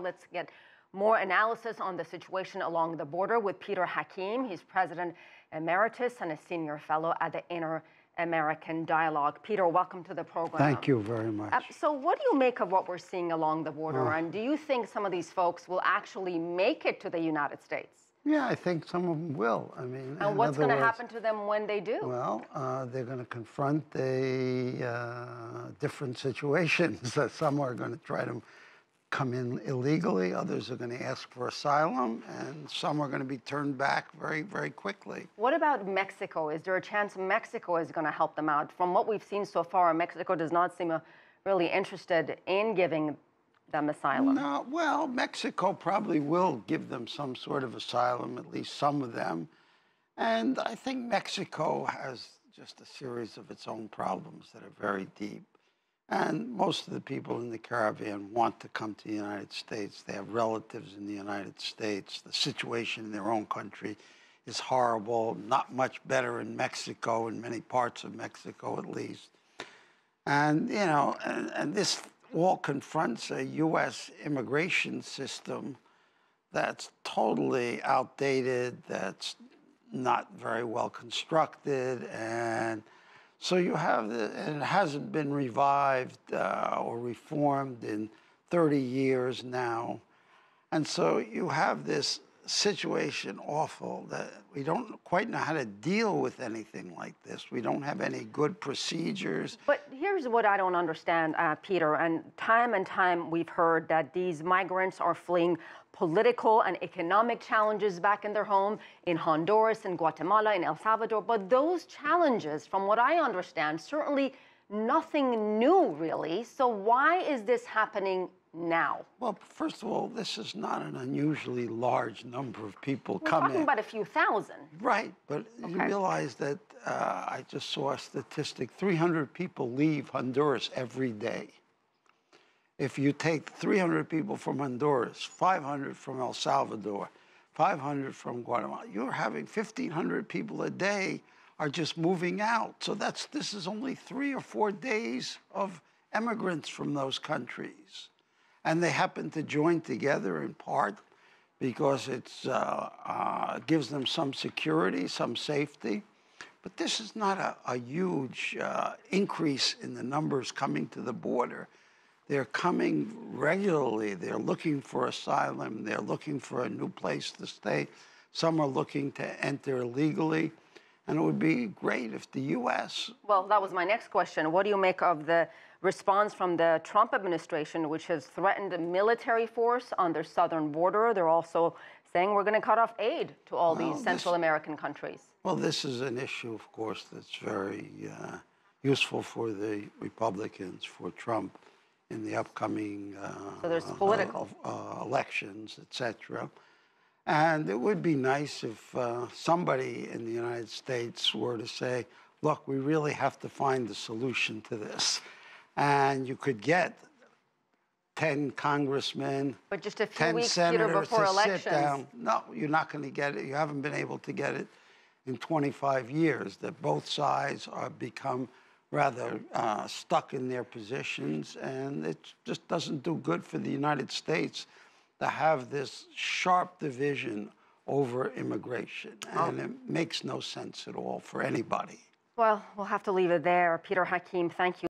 Let's get more analysis on the situation along the border with Peter Hakim. He's president emeritus and a senior fellow at the Inter-American Dialogue. Peter, welcome to the program. Thank you very much. So what do you make of what we're seeing along the border? And do you think some of these folks will actually make it to the United States? Yeah, I think some of them will. I mean, and what's going to happen to them when they do? Well, they're going to confront different situations. Some are going to try to come in illegally, others are going to ask for asylum, and some are going to be turned back very, very quickly. What about Mexico? Is there a chance Mexico is going to help them out? From what we've seen so far, Mexico does not seem really interested in giving them asylum. No, well, Mexico probably will give them some sort of asylum, at least some of them. And I think Mexico has just a series of its own problems that are very deep. And most of the people in the caravan want to come to the United States. They have relatives in the United States. The situation in their own country is horrible, not much better in Mexico, in many parts of Mexico at least. And, you know, and this all confronts a U.S. immigration system that's totally outdated, that's not very well constructed, and so you have, and it hasn't been revived or reformed in 30 years now. And so you have this situation awful that we don't quite know how to deal with anything like this. We don't have any good procedures. But here's what I don't understand, Peter, and time we've heard that these migrants are fleeing political and economic challenges back in their home in Honduras, in Guatemala, in El Salvador. But those challenges, from what I understand, certainly nothing new, really. So why is this happening now? Well, first of all, this is not an unusually large number of people We're coming. We're talking about a few thousand. Right, but you realize that I just saw a statistic, 300 people leave Honduras every day. If you take 300 people from Honduras, 500 from El Salvador, 500 from Guatemala, you're having 1,500 people a day are just moving out. So this is only 3 or 4 days of immigrants from those countries. And they happen to join together in part because it gives them some security, some safety. But this is not a huge increase in the numbers coming to the border. They're coming regularly. They're looking for asylum. They're looking for a new place to stay. Some are looking to enter illegally. And it would be great if the U.S. Well, that was my next question. What do you make of the response from the Trump administration, which has threatened a military force on their southern border? They're also saying we're going to cut off aid to all these Central American countries. Well, this is an issue, of course, that's very useful for the Republicans, for Trump, in the upcoming so there's political elections, etc. And it would be nice if somebody in the United States were to say, look, we really have to find a solution to this. And you could get 10 congressmen, but just a few 10 weeks, senators Peter, before to elections. sit down. No, you're not going to get it. You haven't been able to get it in 25 years, that both sides are become rather stuck in their positions, and it just doesn't do good for the United States to have this sharp division over immigration, and it makes no sense at all for anybody. Well, we'll have to leave it there. Peter Hakim, thank you.